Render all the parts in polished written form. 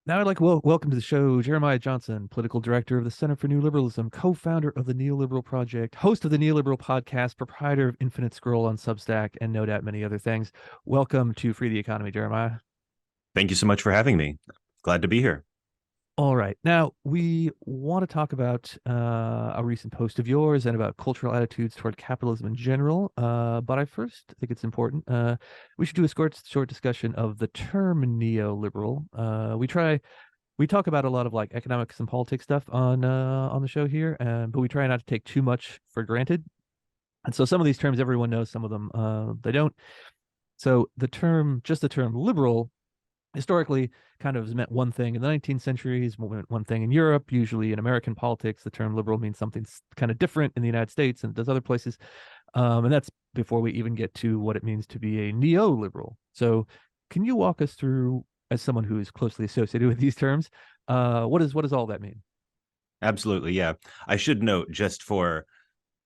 Now I'd like to welcome to the show Jeremiah Johnson, political director of the Center for New Liberalism, co-founder of the Neoliberal Project, host of the Neoliberal Podcast, proprietor of Infinite Scroll on Substack, and no doubt many other things. Welcome to Free the Economy, Jeremiah. Thank you so much for having me. Glad to be here. All right. Now, we want to talk about a recent post of yours and about cultural attitudes toward capitalism in general. But I first think it's important. We should do a short discussion of the term neoliberal. We talk about a lot of like economics and politics stuff on the show here, but we try not to take too much for granted. And so some of these terms everyone knows, some of them they don't. So just the term liberal, historically kind of has meant one thing in the 19th century, is meant one thing in Europe. Usually in American politics, the term liberal means something kind of different in the United States and it does other places. And that's before we even get to what it means to be a neoliberal. So can you walk us through, as someone who is closely associated with these terms, what does all that mean? Absolutely. Yeah. I should note, just for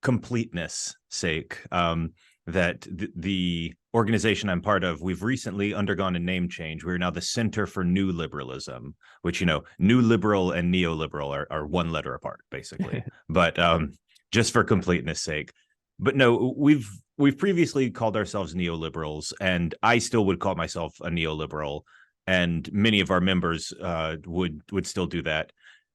completeness sake, that the organization I'm part of, we've recently undergone a name change. We're now the Center for New Liberalism, which, new liberal and neoliberal are one letter apart, basically. But just for completeness sake. But no, we've previously called ourselves neoliberals, and I still would call myself a neoliberal, and many of our members would still do that.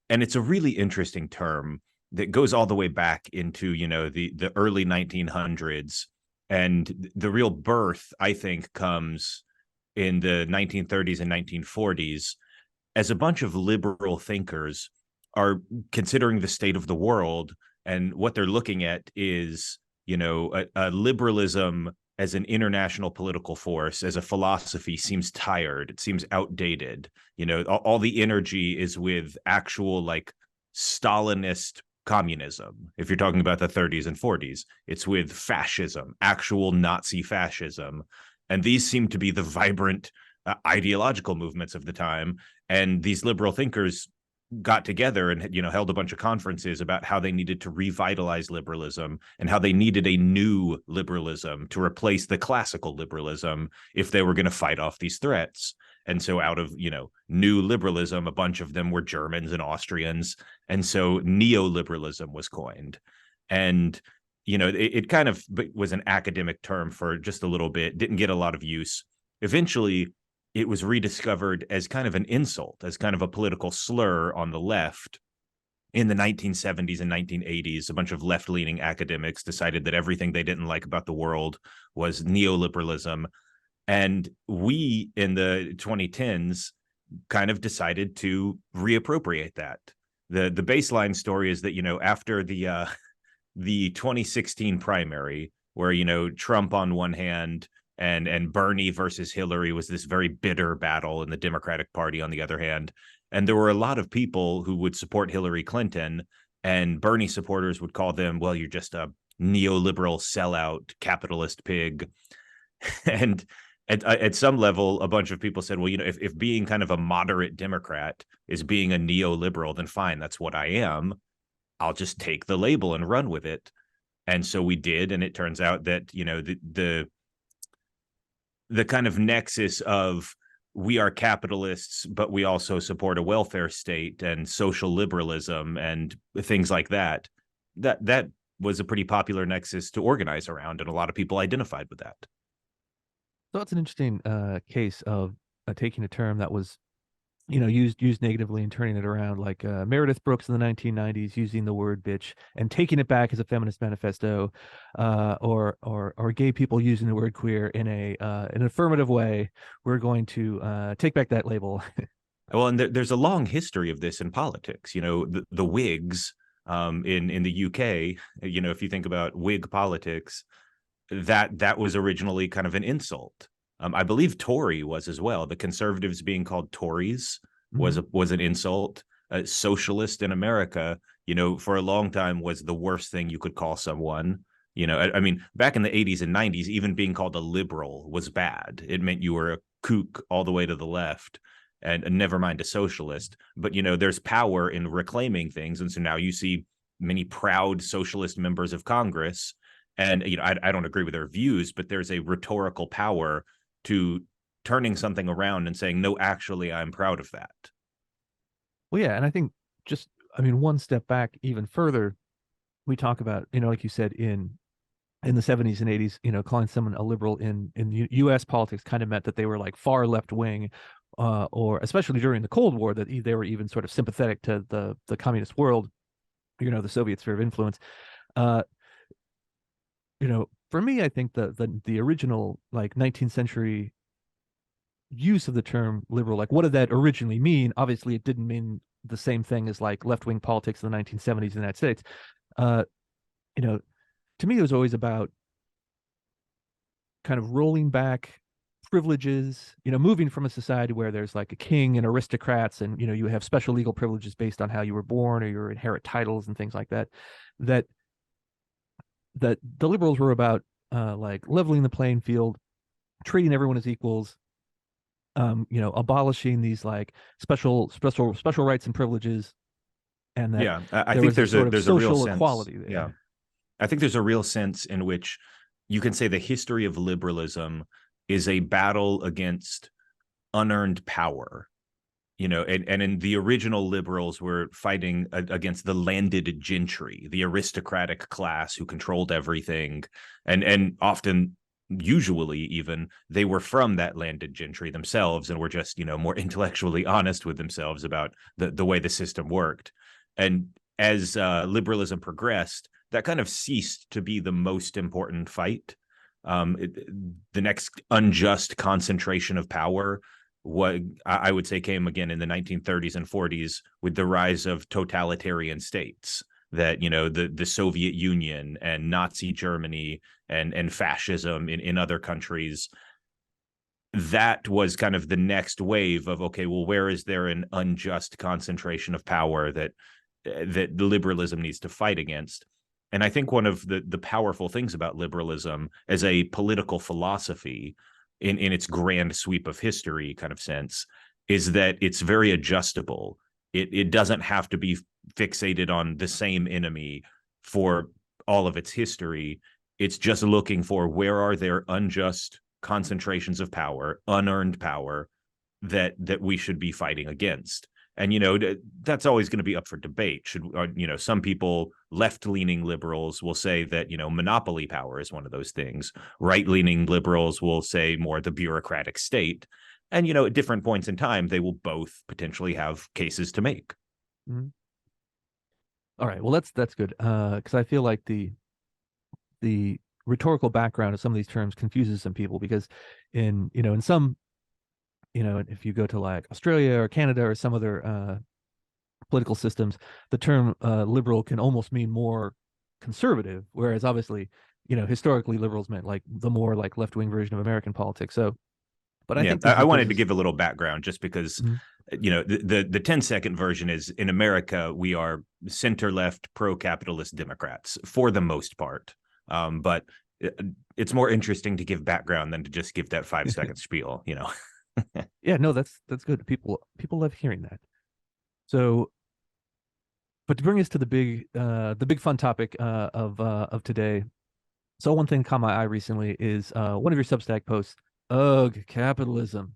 And it's a really interesting term that goes all the way back into, the early 1900s. And the real birth, I think, comes in the 1930s and 1940s, as a bunch of liberal thinkers are considering the state of the world. And what they're looking at is, a liberalism as an international political force, as a philosophy, seems tired. It seems outdated. All the energy is with actual, like, Stalinist communism. If you're talking about the 30s and 40s, it's with fascism, actual Nazi fascism. And these seem to be the vibrant ideological movements of the time. And these liberal thinkers got together and held a bunch of conferences about how they needed to revitalize liberalism and how they needed a new liberalism to replace the classical liberalism if they were going to fight off these threats. And so out of, new liberalism, a bunch of them were Germans and Austrians. And so neoliberalism was coined. And, it kind of was an academic term for just a little bit, didn't get a lot of use. Eventually, it was rediscovered as kind of an insult, as kind of a political slur on the left. In the 1970s and 1980s, a bunch of left-leaning academics decided that everything they didn't like about the world was neoliberalism. And we, in the 2010s, kind of decided to reappropriate that. The baseline story is that, after the 2016 primary, where, Trump on one hand and Bernie versus Hillary was this very bitter battle, in the Democratic Party on the other hand. And there were a lot of people who would support Hillary Clinton, and Bernie supporters would call them, well, you're just a neoliberal sellout capitalist pig. And at some level, a bunch of people said, well, if being kind of a moderate Democrat is being a neoliberal, then fine, that's what I am. I'll just take the label and run with it. And so we did. And it turns out that, the kind of nexus of, we are capitalists, but we also support a welfare state and social liberalism and things like that. That was a pretty popular nexus to organize around, and a lot of people identified with that. So it's an interesting case of taking a term that was, used negatively and turning it around, like Meredith Brooks in the 1990s using the word bitch and taking it back as a feminist manifesto, or gay people using the word queer in an affirmative way. We're going to take back that label. Well, and there's a long history of this in politics. The Whigs in the UK. If you think about Whig politics, that was originally kind of an insult. I believe Tory was as well. The Conservatives being called Tories was an insult. Socialist in America, for a long time was the worst thing you could call someone. I mean, back in the 80s and 90s, even being called a liberal was bad. It meant you were a kook all the way to the left, and never mind a socialist. But, there's power in reclaiming things. And so now you see many proud socialist members of Congress. And, I don't agree with their views, but there's a rhetorical power to turning something around and saying, no, actually, I'm proud of that. Well, yeah, and I think just, I mean, one step back even further, we talk about, like you said, in the 70s and 80s, calling someone a liberal in U.S. politics kind of meant that they were like far left wing, or especially during the Cold War, that they were even sort of sympathetic to the communist world, the Soviet sphere of influence. Uh, for me, I think the original like 19th century use of the term liberal, like what did that originally mean? Obviously, it didn't mean the same thing as like left wing politics in the 1970s in the United States. Uh, you know, to me, it was always about kind of rolling back privileges, moving from a society where there's like a king and aristocrats and, you have special legal privileges based on how you were born or your inherit titles and things like that, that that the liberals were about like leveling the playing field, treating everyone as equals, abolishing these like special rights and privileges, and that Yeah, I there think was this sort of there's a real social sense. equality Yeah, there. I think there's a real sense in which you can say the history of liberalism is a battle against unearned power. And in the original liberals were fighting against the landed gentry, the aristocratic class who controlled everything, and often, usually even, they were from that landed gentry themselves and were just more intellectually honest with themselves about the way the system worked. And as liberalism progressed, that kind of ceased to be the most important fight. The next unjust concentration of power, what I would say, came again in the 1930s and 40s with the rise of totalitarian states, that the Soviet Union and Nazi Germany and fascism in other countries. That was kind of the next wave of, okay, well, where is there an unjust concentration of power that liberalism needs to fight against? And I think one of the powerful things about liberalism as a political philosophy, in its grand sweep of history kind of sense, is that it's very adjustable. It doesn't have to be fixated on the same enemy for all of its history. It's just looking for, where are there unjust concentrations of power, unearned power, that we should be fighting against. And that's always going to be up for debate. Some people, left-leaning liberals, will say that monopoly power is one of those things. Right-leaning liberals will say more the bureaucratic state. And at different points in time, they will both potentially have cases to make. Mhm. All right, well that's good, because I feel like the rhetorical background of some of these terms confuses some people, because in some, if you go to like Australia or Canada or some other political systems, the term liberal can almost mean more conservative, whereas obviously, historically liberals meant like the more like left-wing version of American politics. So, but I Yeah, think I there's wanted to this. give a little background, just because Mhm. the 10-second version is, in America we are center left pro-capitalist Democrats for the most part. But it's more interesting to give background than to just give that 5 second spiel. Yeah, no, that's good. People love hearing that. So, but to bring us to the big fun topic of today. So one thing caught my eye recently is one of your Substack posts, Ugh, Capitalism.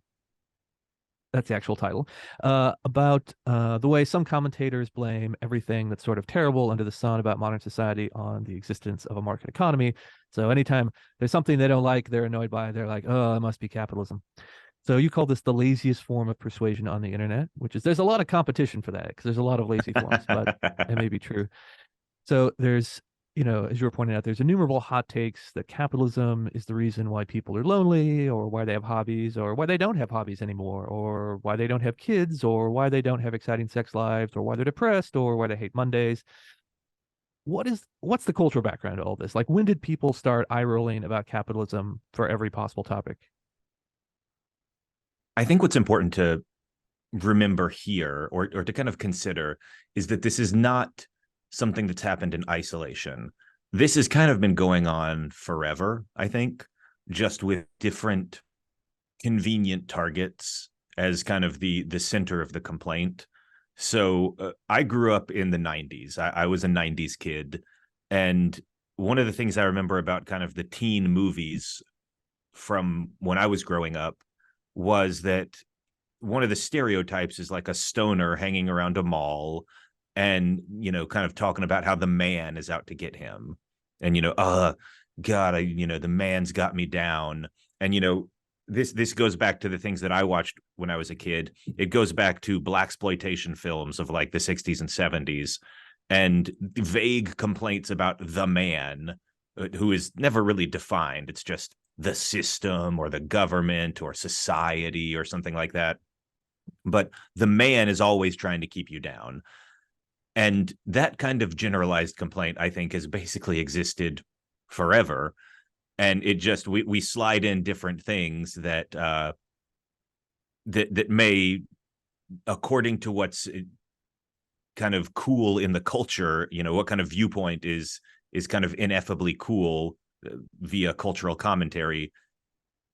That's the actual title, about the way some commentators blame everything that's sort of terrible under the sun about modern society on the existence of a market economy. So anytime there's something they don't like, they're annoyed by, they're like, oh, it must be capitalism. So you call this the laziest form of persuasion on the internet, which is, there's a lot of competition for that because there's a lot of lazy forms, but it may be true. So there's, as you were pointing out, there's innumerable hot takes that capitalism is the reason why people are lonely, or why they have hobbies, or why they don't have hobbies anymore, or why they don't have kids, or why they don't have exciting sex lives, or why they're depressed, or why they hate Mondays. What's the cultural background to all this? Like, when did people start eye rolling about capitalism for every possible topic? I think what's important to remember here, or to kind of consider, is that this is not something that's happened in isolation. This has kind of been going on forever, I think, just with different convenient targets as kind of the center of the complaint. So I grew up in the 90s. I was a 90s kid. And one of the things I remember about kind of the teen movies from when I was growing up was that one of the stereotypes is like a stoner hanging around a mall and, kind of talking about how the man is out to get him. And, God, the man's got me down. And, this goes back to the things that I watched when I was a kid. It goes back to blaxploitation films of like the 60s and 70s and vague complaints about the man, who is never really defined. It's just the system or the government or society or something like that. But the man is always trying to keep you down. And that kind of generalized complaint, I think, has basically existed forever. And it just, we slide in different things that that may, according to what's kind of cool in the culture, what kind of viewpoint is kind of ineffably cool via cultural commentary.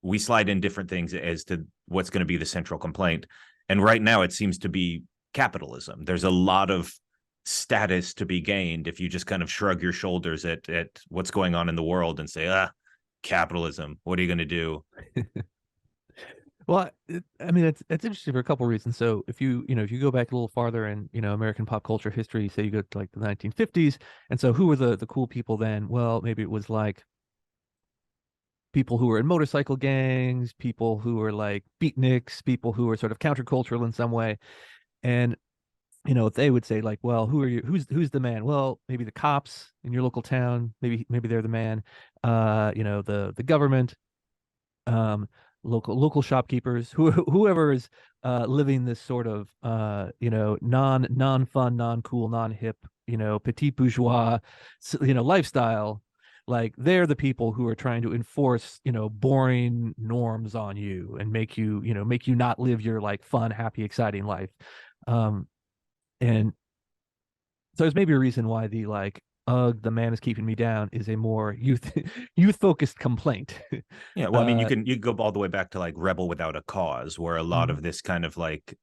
We slide in different things as to what's going to be the central complaint. And right now it seems to be capitalism. There's a lot of status to be gained if you just kind of shrug your shoulders at what's going on in the world and say, capitalism, what are you going to do? Well, I mean, it's interesting for a couple of reasons. So if you go back a little farther in, American pop culture history, say you go to like the 1950s, and so who were the cool people then? Well, maybe it was like people who were in motorcycle gangs, people who were like beatniks, people who were sort of countercultural in some way. And they would say like, well, who are you? Who's the man? Well, maybe the cops in your local town, maybe they're the man. The government, local shopkeepers, whoever is living this sort of non fun, non cool, non hip, petit bourgeois, lifestyle. Like they're the people who are trying to enforce boring norms on you and make you not live your like fun, happy, exciting life. And so there's maybe a reason why the like the man is keeping me down is a more youth focused complaint. Yeah, well, I mean, you can go all the way back to like Rebel Without a Cause, where a lot of this kind of like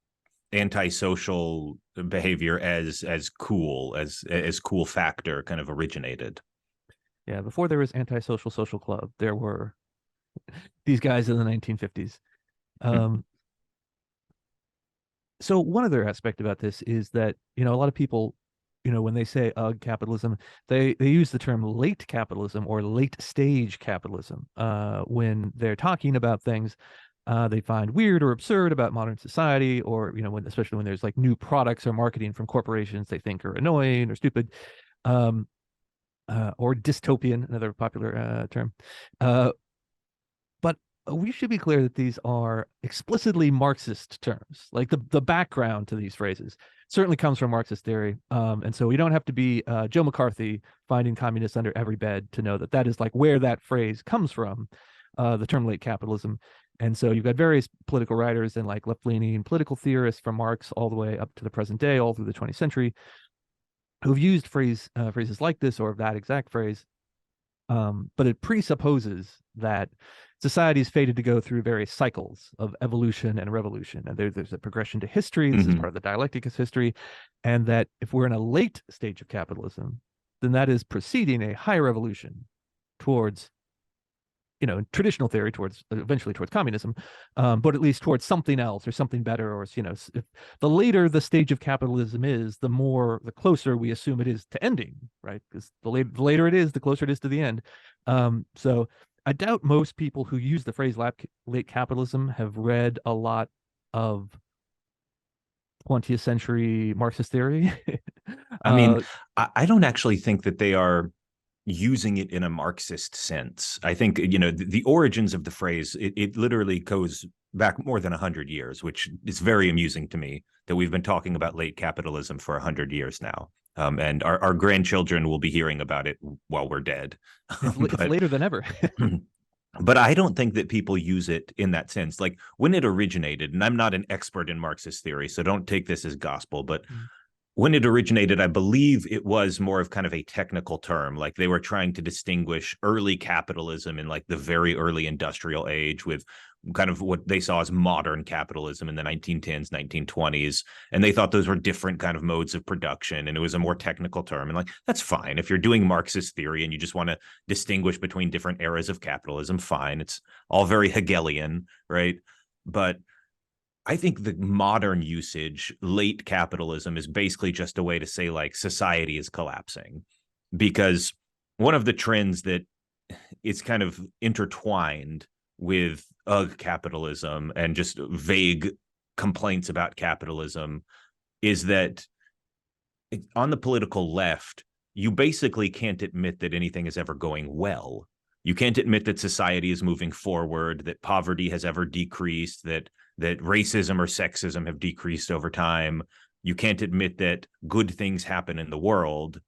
antisocial behavior as cool as cool factor kind of originated. Yeah, before there was antisocial social club, there were these guys in the 1950s. So one other aspect about this is that a lot of people, when they say capitalism, they use the term late capitalism or late stage capitalism when they're talking about things they find weird or absurd about modern society, or especially when there's like new products or marketing from corporations they think are annoying or stupid, or dystopian, another popular term. But we should be clear that these are explicitly Marxist terms. Like the background to these phrases certainly comes from Marxist theory. And so we don't have to be Joe McCarthy finding communists under every bed to know that that is like where that phrase comes from, the term late capitalism. And so you've got various political writers and like left-leaning political theorists from Marx all the way up to the present day, all through the 20th century, who've used phrases like this or that exact phrase. But it presupposes that society is fated to go through various cycles of evolution and revolution. And there's a progression to history. This is part of the dialectic of history. And that if we're in a late stage of capitalism, then that is preceding a higher evolution towards, traditional theory, eventually towards communism, but at least towards something else or something better. Or, if the later the stage of capitalism is, the closer we assume it is to ending, right? Because the later it is, the closer it is to the end. So I doubt most people who use the phrase late capitalism have read a lot of 20th century Marxist theory. I mean, I don't actually think that they are using it in a Marxist sense. I think, the origins of the phrase, it literally goes back more than 100 years, which is very amusing to me that we've been talking about late capitalism for 100 years now. And our grandchildren will be hearing about it while we're dead. It's later than ever. But I don't think that people use it in that sense. Like when it originated, and I'm not an expert in Marxist theory, so don't take this as gospel, but when it originated, I believe it was more of kind of a technical term. Like they were trying to distinguish early capitalism in like the very early industrial age with kind of what they saw as modern capitalism in the 1910s, 1920s. And they thought those were different kind of modes of production. And it was a more technical term. And like, that's fine. If you're doing Marxist theory and you just want to distinguish between different eras of capitalism, fine. It's all very Hegelian, right? But I think the modern usage, late capitalism, is basically just a way to say like society is collapsing, because one of the trends that is kind of intertwined with capitalism and just vague complaints about capitalism is that on the political left, you basically can't admit that anything is ever going well. You can't admit that society is moving forward, that poverty has ever decreased, that racism or sexism have decreased over time. You can't admit that good things happen in the world,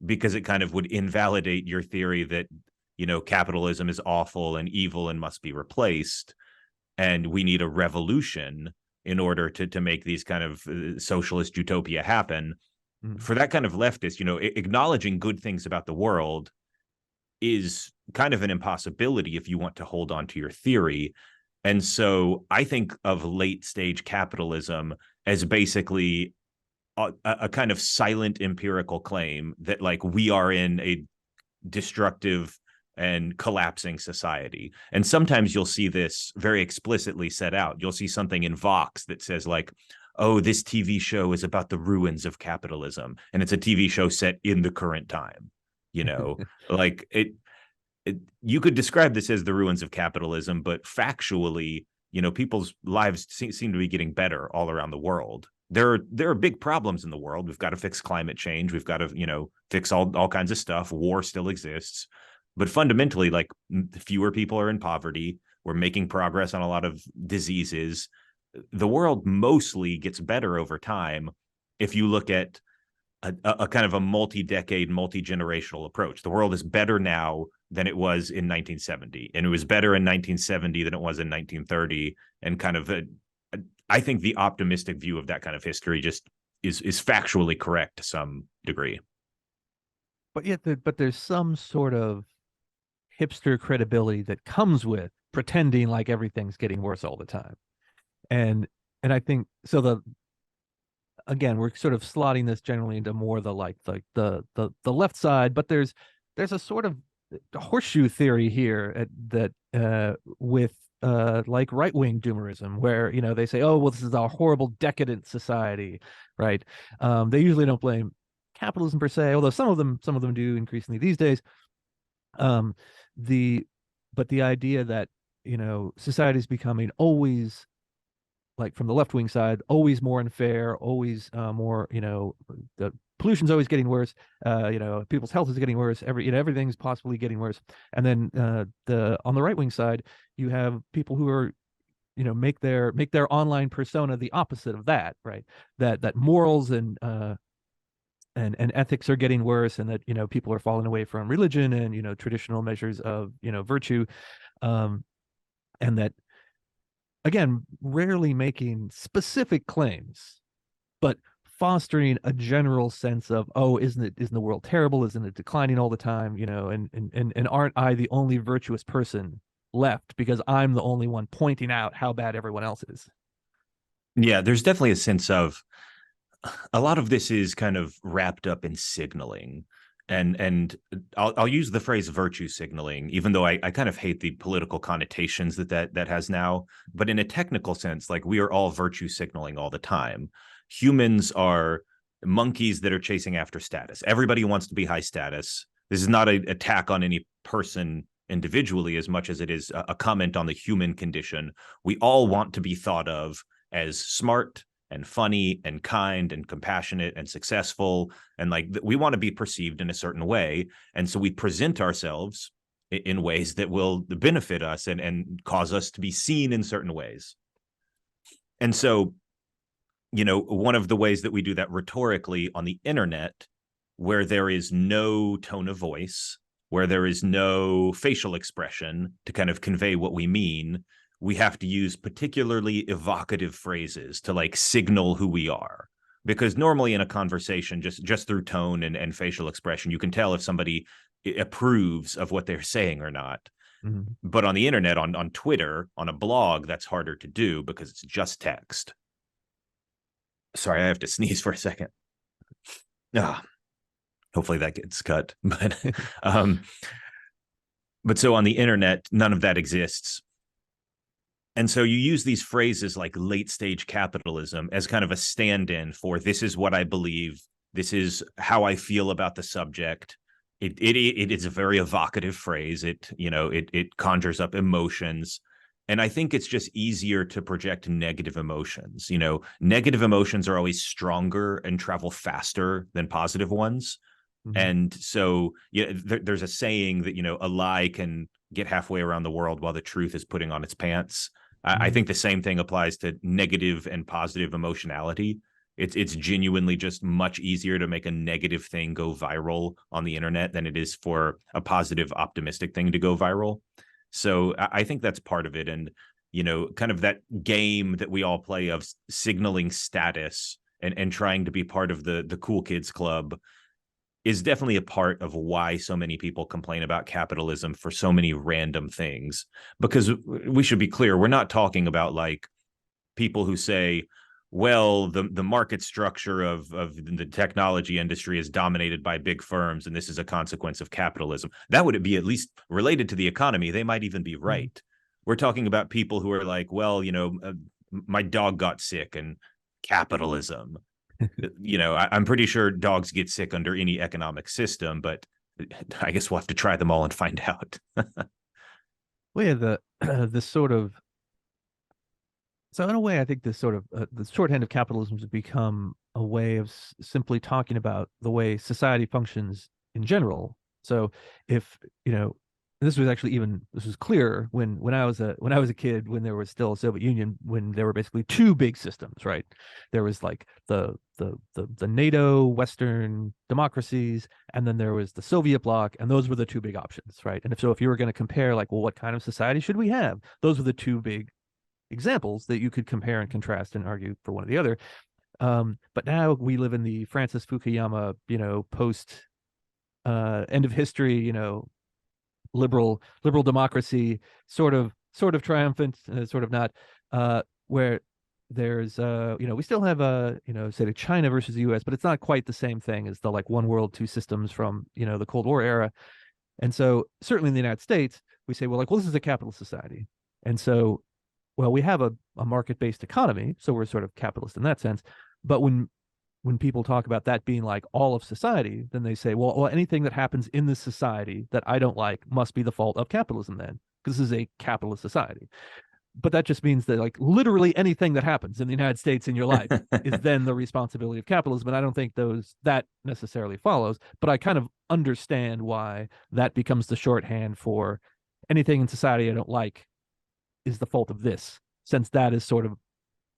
because it kind of would invalidate your theory that, capitalism is awful and evil and must be replaced, and we need a revolution in order to make these kind of socialist utopia happen. Mm. For that kind of leftist, acknowledging good things about the world is kind of an impossibility if you want to hold on to your theory. And so I think of late stage capitalism as basically a kind of silent empirical claim that like we are in a destructive and collapsing society. And sometimes you'll see this very explicitly set out. You'll see something in Vox that says like, oh, this TV show is about the ruins of capitalism. And it's a TV show set in the current time. Like you could describe this as the ruins of capitalism, but factually, people's lives seem to be getting better all around the world. There are big problems in the world. We've got to fix climate change. We've got to, fix all kinds of stuff. War still exists. But fundamentally, like, fewer people are in poverty. We're making progress on a lot of diseases. The world mostly gets better over time if you look at a kind of a multi-decade, multi-generational approach. The world is better now than it was in 1970, and it was better in 1970 than it was in 1930. And kind of I think the optimistic view of that kind of history just is factually correct to some degree. But yet, but there's some sort of hipster credibility that comes with pretending like everything's getting worse all the time. And I think so. Again, we're sort of slotting this generally into more the the left side, but there's a sort of horseshoe theory here with like right-wing doomerism, where they say, oh well, this is a horrible decadent society, right? They usually don't blame capitalism per se, although some of them do increasingly these days. The But the idea that society is becoming always, like from the left wing side, always more unfair, always more, the pollution's always getting worse, people's health is getting worse, everything's possibly getting worse. And then on the right wing side, you have people who are make their online persona the opposite of that, right? That morals and ethics are getting worse, and that people are falling away from religion and traditional measures of virtue, and that, again, rarely making specific claims, but fostering a general sense of, oh, isn't the world terrible? Isn't it declining all the time? And aren't I the only virtuous person left because I'm the only one pointing out how bad everyone else is? Yeah, there's definitely a sense of a lot of this is kind of wrapped up in signaling. And I'll use the phrase virtue signaling, even though I kind of hate the political connotations that has now. But in a technical sense, like, we are all virtue signaling all the time. Humans are monkeys that are chasing after status. Everybody wants to be high status. This is not an attack on any person individually as much as it is a comment on the human condition. We all want to be thought of as smart and funny and kind and compassionate and successful, and like we want to be perceived in a certain way. And so we present ourselves in ways that will benefit us and cause us to be seen in certain ways. And so, one of the ways that we do that rhetorically on the internet, where there is no tone of voice, where there is no facial expression to kind of convey what we mean, we have to use particularly evocative phrases to like signal who we are. Because normally in a conversation, just through tone and facial expression, you can tell if somebody approves of what they're saying or not. Mm-hmm. But on the internet, on Twitter, on a blog, that's harder to do because it's just text. Sorry, I have to sneeze for a second. Hopefully that gets cut. But so on the internet, none of that exists. And so you use these phrases like late stage capitalism as kind of a stand-in for this is what I believe, this is how I feel about the subject. It is a very evocative phrase. It conjures up emotions. And I think it's just easier to project negative emotions. Negative emotions are always stronger and travel faster than positive ones. Mhm. And so there's a saying that, a lie can get halfway around the world while the truth is putting on its pants. I Mhm. think the same thing applies to negative and positive emotionality. It's genuinely just much easier to make a negative thing go viral on the internet than it is for a positive, optimistic thing to go viral. So I think that's part of it. And, kind of that game that we all play of signaling status and trying to be part of the cool kids club is definitely a part of why so many people complain about capitalism for so many random things. Because we should be clear, we're not talking about like people who say, well, the market structure of the technology industry is dominated by big firms, and this is a consequence of capitalism. That would be at least related to the economy. They might even be Mhm. right. We're talking about people who are like, well, my dog got sick and capitalism. I'm pretty sure dogs get sick under any economic system, but I guess we'll have to try them all and find out. Well, yeah, the this sort of so in a way, I think this sort of the shorthand of capitalism has become a way of simply talking about the way society functions in general. So if this was actually even this was clearer when I was a kid, when there was still a Soviet Union, when there were basically two big systems, right? There was like the NATO Western democracies, and then there was the Soviet bloc, and those were the two big options, right? And if you were going to compare, like, well, what kind of society should we have? Those were the two big examples that you could compare and contrast and argue for one or the other. But now we live in the Francis Fukuyama, post end of history, liberal democracy, sort of triumphant, sort of not, where there's we still have say the China versus the US, but it's not quite the same thing as the like one world, two systems from the Cold War era. And so certainly in the United States, we say, well, like, well, this is a capitalist society. And so well, we have a market-based economy, so we're sort of capitalist in that sense. But when people talk about that being like all of society, then they say, well, anything that happens in this society that I don't like must be the fault of capitalism then, because this is a capitalist society. But that just means that like literally anything that happens in the United States in your life is then the responsibility of capitalism. And I don't think that necessarily follows, but I kind of understand why that becomes the shorthand for anything in society I don't like is the fault of this, since that is sort of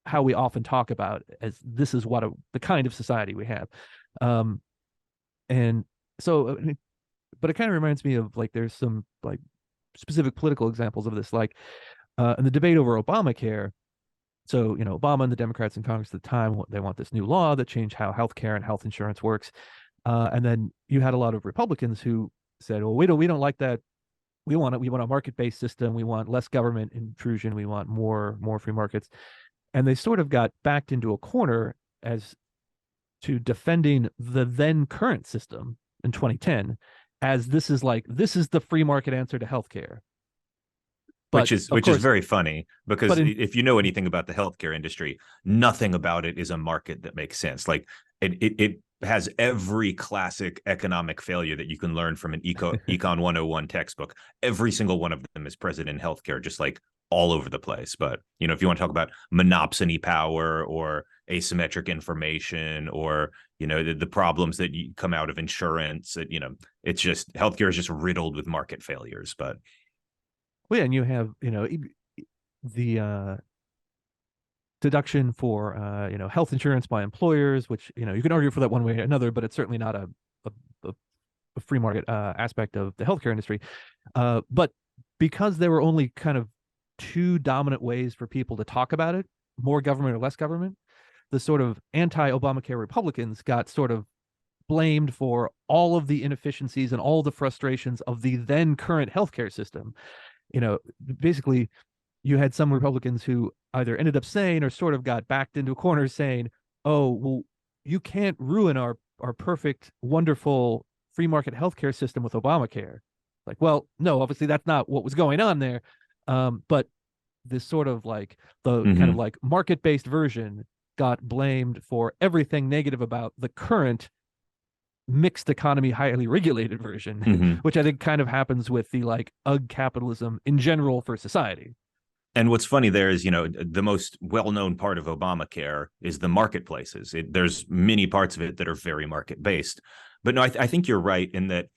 how we often talk about as this is the kind of society we have. Um, and so, but it kind of reminds me of like there's some like specific political examples of this, like in the debate over Obamacare. So, Obama and the Democrats in Congress at the time, they want this new law that changed how healthcare and health insurance works. And then you had a lot of Republicans who said, well, we don't like that. We want a market-based system. We want less government intrusion. We want more free markets. And they sort of got backed into a corner as to defending the then current system in 2010 as this is the free market answer to healthcare. But of which is course, very funny but because in if you know anything about the healthcare industry, nothing about it is a market that makes sense. Like it has every classic economic failure that you can learn from an econ 101 textbook. Every single one of them is present in healthcare, just like all over the place. But if you want to talk about monopsony power or asymmetric information or the problems that come out of insurance, it's just healthcare is just riddled with market failures. But well, yeah, and you have the deduction for health insurance by employers, which you can argue for that one way or another, but it's certainly not a, a free market aspect of the healthcare industry. But because there were only kind of two dominant ways for people to talk about it, more government or less government, the sort of anti-Obamacare Republicans got sort of blamed for all of the inefficiencies and all the frustrations of the then current healthcare system. Basically, you had some Republicans who either ended up saying or sort of got backed into a corner saying, oh, well, you can't ruin our perfect, wonderful free market healthcare system with Obamacare. Like, well, no, obviously that's not what was going on there. But this sort of like the kind of Hmm. like market-based version got blamed for everything negative about the current mixed economy, highly regulated version, Hmm. which I think kind of happens with the like UG capitalism in general for society. And what's funny there is, the most well-known part of Obamacare is the marketplaces. There's many parts of it that are very market-based. But no, I think you're right in that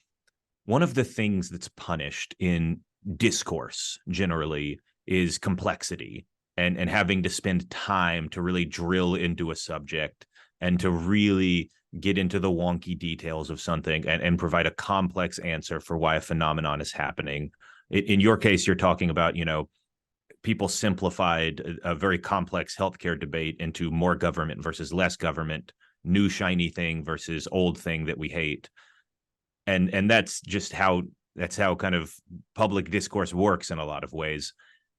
one of the things that's punished in discourse generally is complexity and having to spend time to really drill into a subject and to really get into the wonky details of something and provide a complex answer for why a phenomenon is happening. In your case, you're talking about, people simplified a very complex healthcare debate into more government versus less government, new shiny thing versus old thing that we hate. And that's how kind of public discourse works in a lot of ways.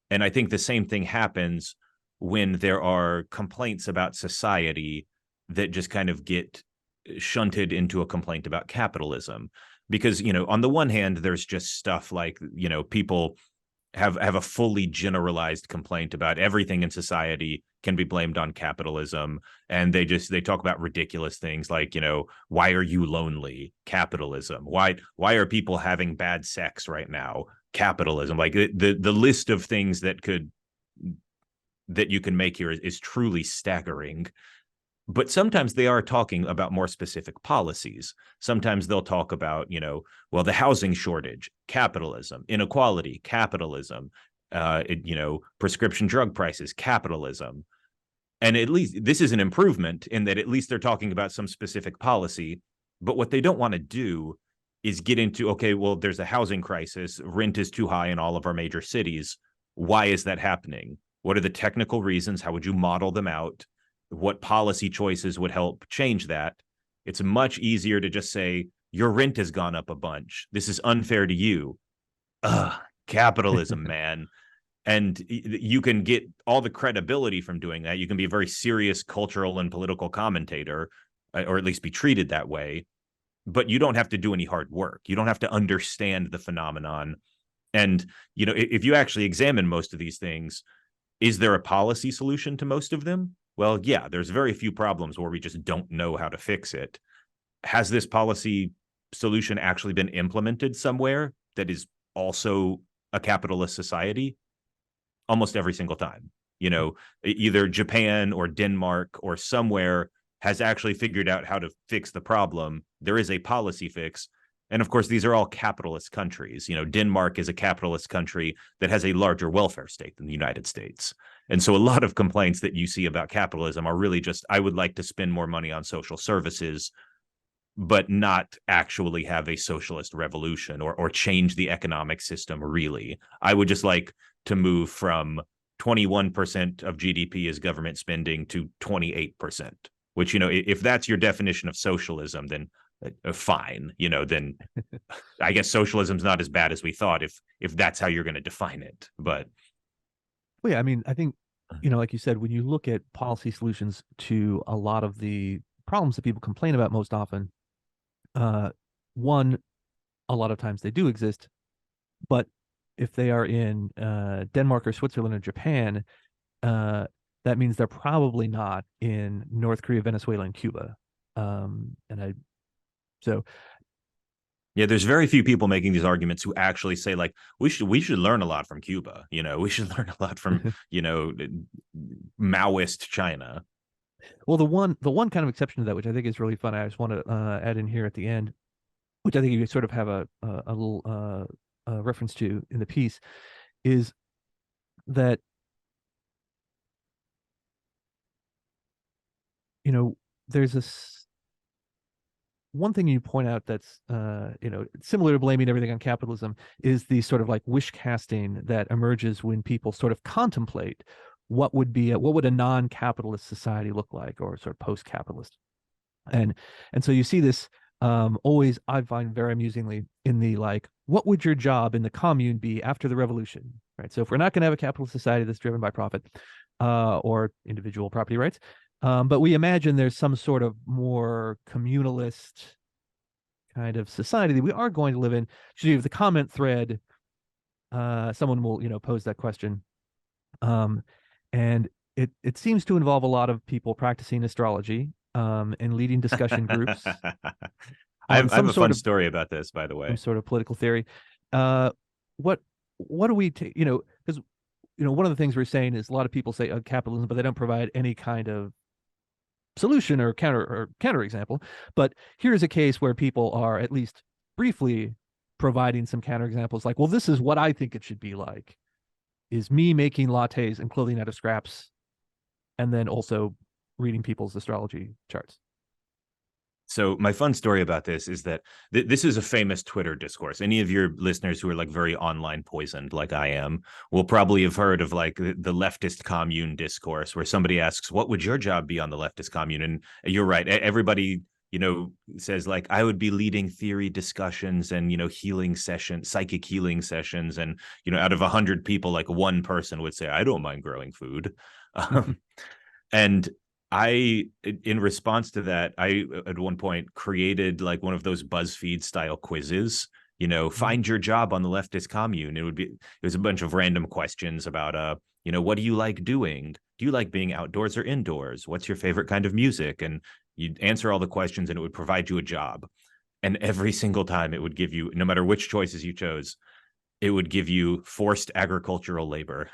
And I think the same thing happens when there are complaints about society that just kind of get shunted into a complaint about capitalism. Because, on the one hand, there's just stuff like, people have a fully generalized complaint about everything in society can be blamed on capitalism, and they talk about ridiculous things like, why are you lonely? Capitalism. Why are people having bad sex right now? Capitalism. Like the list of things that you can make here is truly staggering. But sometimes they are talking about more specific policies. Sometimes they'll talk about, well, the housing shortage, capitalism, inequality, capitalism, prescription drug prices, capitalism. And at least this is an improvement in that at least they're talking about some specific policy. But what they don't want to do is get into, okay, well, there's a housing crisis. Rent is too high in all of our major cities. Why is that happening? What are the technical reasons? How would you model them out? What policy choices would help change that? It's much easier to just say, your rent has gone up a bunch. This is unfair to you. Ugh, capitalism, man. And you can get all the credibility from doing that. You can be a very serious cultural and political commentator, or at least be treated that way. But you don't have to do any hard work. You don't have to understand the phenomenon. And, if you actually examine most of these things, is there a policy solution to most of them? Well, yeah, there's very few problems where we just don't know how to fix it. Has this policy solution actually been implemented somewhere that is also a capitalist society? Almost every single time. Either Japan or Denmark or somewhere has actually figured out how to fix the problem. There is a policy fix. And of course, these are all capitalist countries. Denmark is a capitalist country that has a larger welfare state than the United States. And so a lot of complaints that you see about capitalism are really just, I would like to spend more money on social services, but not actually have a socialist revolution or change the economic system, really. I would just like to move from 21% of GDP as government spending to 28%, which, if that's your definition of socialism, then fine, then I guess socialism's not as bad as we thought if that's how you're going to define it. But Well, yeah, I mean, I think, like you said, when you look at policy solutions to a lot of the problems that people complain about most often, uh, one, a lot of times they do exist, but if they are in Denmark or Switzerland or Japan, uh, that means they're probably not in North Korea, Venezuela, and Cuba. And I so yeah, there's very few people making these arguments who actually say, like, we should learn a lot from Cuba. We should learn a lot from, Maoist China. well, the one kind of exception to that, which I think is really fun, I just want to add in here at the end, which I think you sort of have a little reference to in the piece, is that there's this one thing you point out that's similar to blaming everything on capitalism is the sort of like wish casting that emerges when people sort of contemplate what would a non-capitalist society look like, or sort of post-capitalist. And so you see this always, I find very amusingly, in the like, what would your job in the commune be after the revolution, right? So if we're not going to have a capitalist society that's driven by profit or individual property rights, but we imagine there's some sort of more communalist kind of society that we are going to live in. So you have the comment thread, someone will pose that question, Um, and it seems to involve a lot of people practicing astrology and leading discussion groups on I have a fun story about this, by the some way. sort of political theory. Uh, what what do we take? Because one of the things we're saying is a lot of people say capitalism, but they don't provide any kind of solution or counter example. But here's a case where people are at least briefly providing some counter examples, like, well, this is what I think it should be like: is me making lattes and clothing out of scraps, and then also reading people's astrology charts. So my fun story about this is that this is a famous Twitter discourse. Any of your listeners who are like very online poisoned, like I am, will probably have heard of like the leftist commune discourse, where somebody asks, "What would your job be on the leftist commune?" And you're right. Everybody, says like, I would be leading theory discussions and healing sessions, psychic healing sessions, and out of 100 people, like one person would say, "I don't mind growing food." Um, and in response to that, I at one point created like one of those BuzzFeed style quizzes, find your job on the leftist commune. It was a bunch of random questions about, what do you like doing? Do you like being outdoors or indoors? What's your favorite kind of music? And you'd answer all the questions and it would provide you a job. And every single time it would give you, no matter which choices you chose, it would give you forced agricultural labor.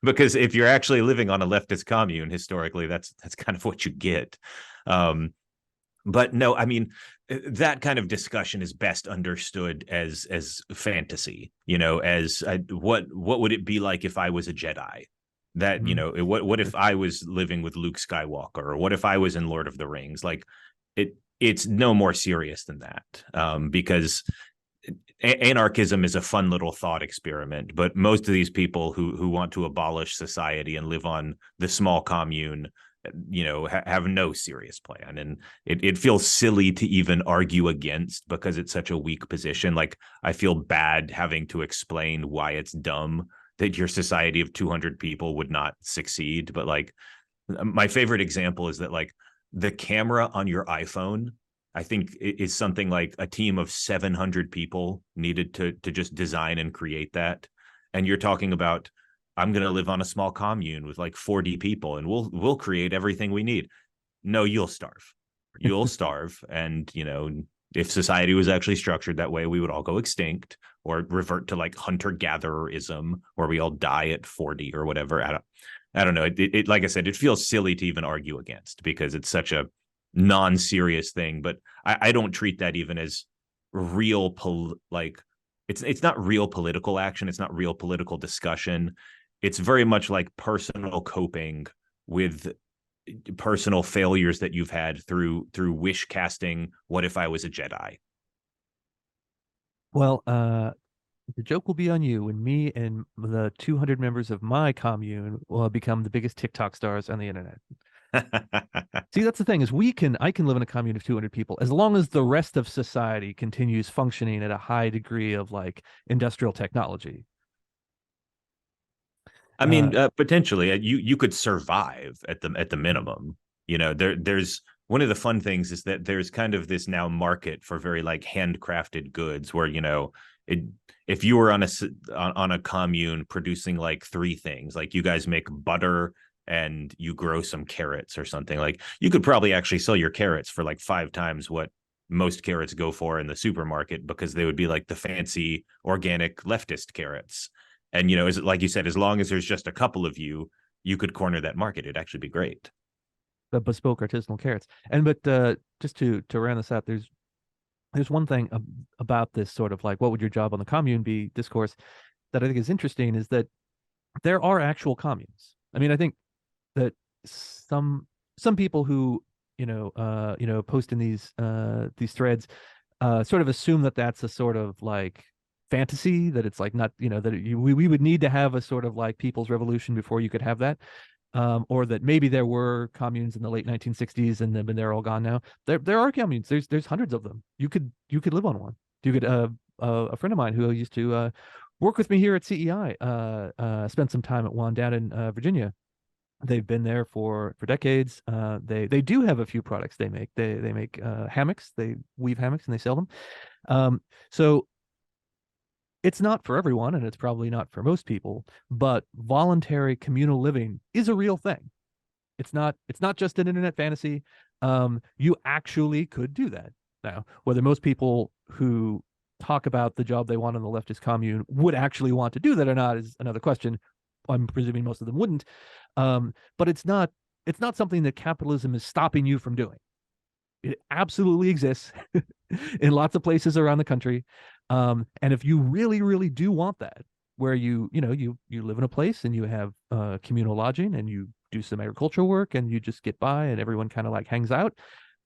Because if you're actually living on a leftist commune, historically, that's kind of what you get. But no, I mean, that kind of discussion is best understood as fantasy. As what would it be like if I was a Jedi? That what if I was living with Luke Skywalker, or what if I was in Lord of the Rings? Like it's no more serious than that, because anarchism is a fun little thought experiment, but most of these people who want to abolish society and live on the small commune, have no serious plan. And it feels silly to even argue against, because it's such a weak position. Like, I feel bad having to explain why it's dumb that your society of 200 people would not succeed. But like, my favorite example is that like the camera on your iPhone, I think, is something like a team of 700 people needed to just design and create that. And you're talking about, I'm going to live on a small commune with like 40 people and we'll create everything we need. No, you'll starve. You'll starve. And, if society was actually structured that way, we would all go extinct or revert to like hunter gathererism, where we all die at 40 or whatever. I don't know. It like I said, it feels silly to even argue against, because it's such a non-serious thing. But I don't treat that even as real like it's not real political action. It's not real political discussion. It's very much like personal coping with personal failures that you've had through wish casting. What if I was a Jedi? Well, the joke will be on you when me and the 200 members of my commune will become the biggest TikTok stars on the internet. See, that's the thing, is I can live in a commune of 200 people as long as the rest of society continues functioning at a high degree of like industrial technology. I Uh, mean, potentially, you could survive at the minimum. There's one of the fun things is that there's kind of this now market for very like handcrafted goods, where it, if you were on a commune producing like three things, like you guys make butter and you grow some carrots or something, like you could probably actually sell your carrots for like 5 times what most carrots go for in the supermarket, because they would be like the fancy organic leftist carrots. And is it like you said, as long as there's just a couple of you, you could corner that market. It'd actually be great. the bespoke artisanal carrots. And but just to round this out, there's one thing about this sort of like, what would your job on the commune be discourse that I think is interesting, is that there are actual communes. I mean, I think that some people who post in these threads sort of assume that that's a sort of like fantasy, that it's like not, that we would need to have a sort of like people's revolution before you could have that, or that maybe there were communes in the late 1960s and then they're all gone now. There are communes. There's hundreds of them. You could live on one. You could a friend of mine who used to work with me here at CEI spent some time at one down in Virginia. They've been there for decades. They do have a few products they make. They make hammocks. They weave hammocks and they sell them. So It's not for everyone, and it's probably not for most people, but voluntary communal living is a real thing. It's not just an internet fantasy. You actually could do that. Now, whether most people who talk about the job they want in the leftist commune would actually want to do that or not is another question. I'm presuming most of them wouldn't. But it's not something that capitalism is stopping you from doing. It absolutely exists in lots of places around the country. And if you really, really do want that, where you live in a place and you have communal lodging and you do some agricultural work and you just get by and everyone kind of like hangs out,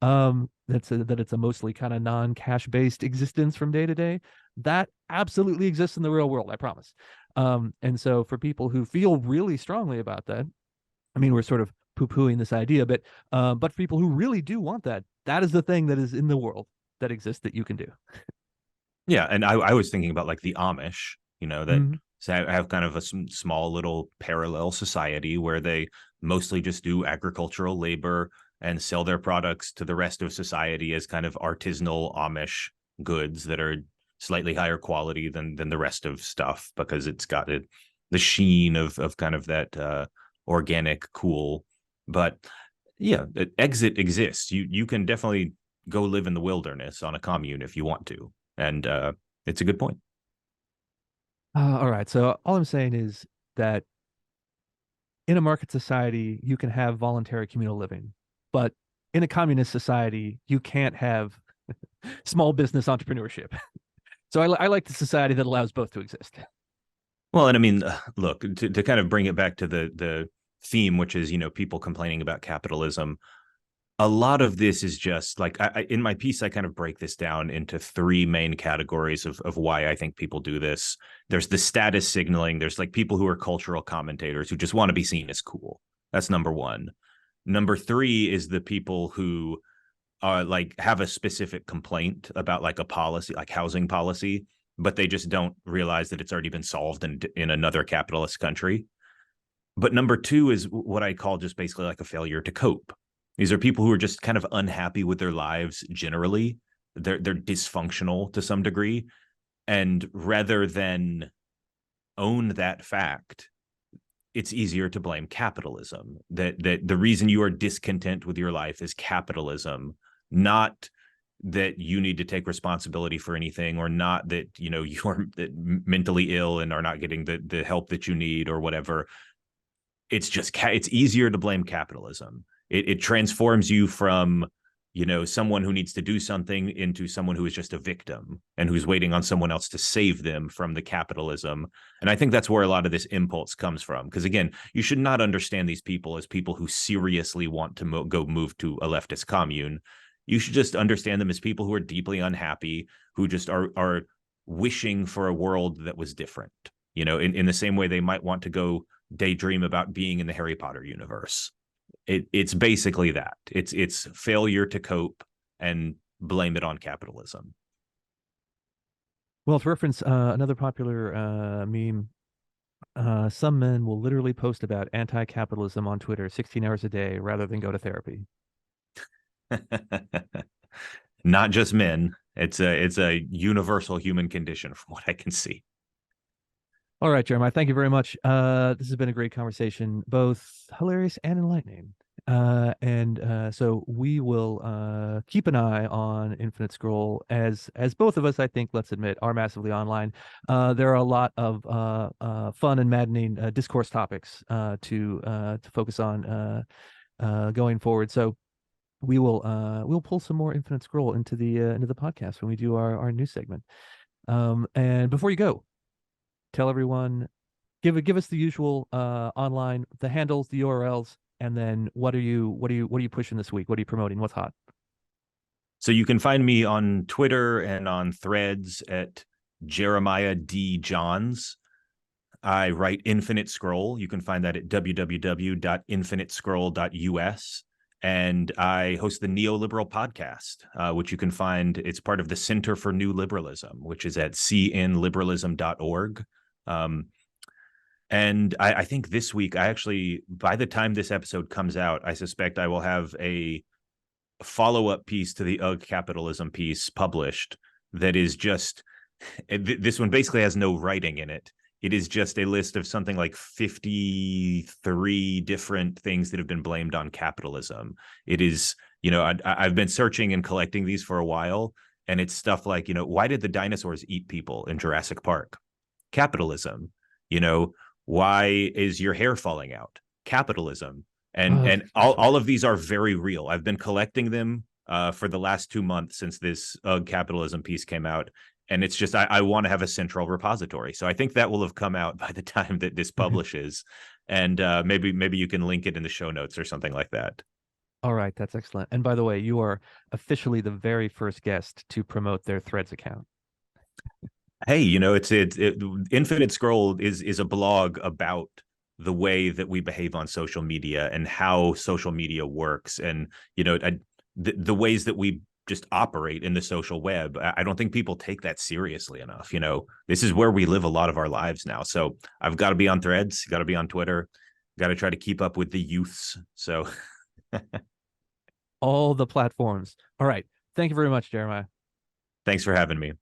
that it's a mostly kind of non-cash based existence from day to day, that absolutely exists in the real world, I promise. And so for people who feel really strongly about that, I mean, we're sort of poo-pooing this idea, but for people who really do want that, that is the thing that is in the world that exists that you can do. Yeah, and I was thinking about like the Amish, that Mhm. have kind of a small little parallel society where they mostly just do agricultural labor and sell their products to the rest of society as kind of artisanal Amish goods that are slightly higher quality than the rest of stuff because it's got the sheen of kind of that organic cool. But yeah, exit exists. You can definitely go live in the wilderness on a commune if you want to, and it's a good point. All right. So all I'm saying is that in a market society, you can have voluntary communal living, but in a communist society, you can't have small business entrepreneurship. So I like the society that allows both to exist. Well, and I mean, look, to kind of bring it back to the theme, which is people complaining about capitalism. A lot of this is just like in my piece, I kind of break this down into three main categories of why I think people do this. There's the status signaling. There's like people who are cultural commentators who just want to be seen as cool. That's number one. Number three is the people who are like have a specific complaint about like a policy, like housing policy, but they just don't realize that it's already been solved in another capitalist country. But number two is what I call just basically like a failure to cope. These are people who are just kind of unhappy with their lives generally. They're dysfunctional to some degree. And rather than own that fact, it's easier to blame capitalism. That the reason you are discontent with your life is capitalism, not that you need to take responsibility for anything, or not that you're mentally ill and are not getting the help that you need or whatever. It's easier to blame capitalism. It transforms you from someone who needs to do something into someone who is just a victim and who's waiting on someone else to save them from the capitalism. And I think that's where a lot of this impulse comes from, because again, you should not understand these people as people who seriously want to go move to a leftist commune. You should just understand them as people who are deeply unhappy, who just are wishing for a world that was different, in the same way they might want to go daydream about being in the Harry Potter universe. It's basically that. It's failure to cope and blame it on capitalism. Well, to reference another popular meme, some men will literally post about anti-capitalism on Twitter 16 hours a day rather than go to therapy. Not just men. It's a universal human condition from what I can see. All right, Jeremiah, thank you very much. This has been a great conversation, both hilarious and enlightening. And so we will keep an eye on Infinite Scroll as both of us, I think, let's admit, are massively online. There are a lot of fun and maddening discourse topics to focus on going forward. So we'll pull some more Infinite Scroll into the podcast when we do our news segment. And before you go, tell everyone, give us the usual online, the handles, the URLs, and then what are you pushing this week? What are you promoting? What's hot? So you can find me on Twitter and on Threads at Jeremiah D. Johns. I write Infinite Scroll. You can find that at www.infinitescroll.us. And I host the Neoliberal Podcast, which you can find. It's part of the Center for New Liberalism, which is at cnliberalism.org. And I think this week, by the time this episode comes out, I suspect I will have a follow-up piece to the UGG Capitalism piece published that is just this one basically has no writing in it. It is just a list of something like 53 different things that have been blamed on capitalism. It is, I've been searching and collecting these for a while, and it's stuff like, why did the dinosaurs eat people in Jurassic Park? Capitalism. You know, why is your hair falling out? Capitalism. And Oh, and that's all funny. of these are very real. I've been collecting them for the last 2 months since this capitalism piece came out, and it's just I want to have a central repository. So I think that will have come out by the time that this publishes, and maybe you can link it in the show notes or something like that. All right, that's excellent. And by the way, you are officially the very first guest to promote their Threads account. Hey, Infinite Scroll is a blog about the way that we behave on social media and how social media works, and the ways that we just operate in the social web. I don't think people take that seriously enough. This is where we live a lot of our lives now. So I've got to be on Threads, got to be on Twitter, got to try to keep up with the youths. So All the platforms. All right. Thank you very much, Jeremiah. thanks for having me.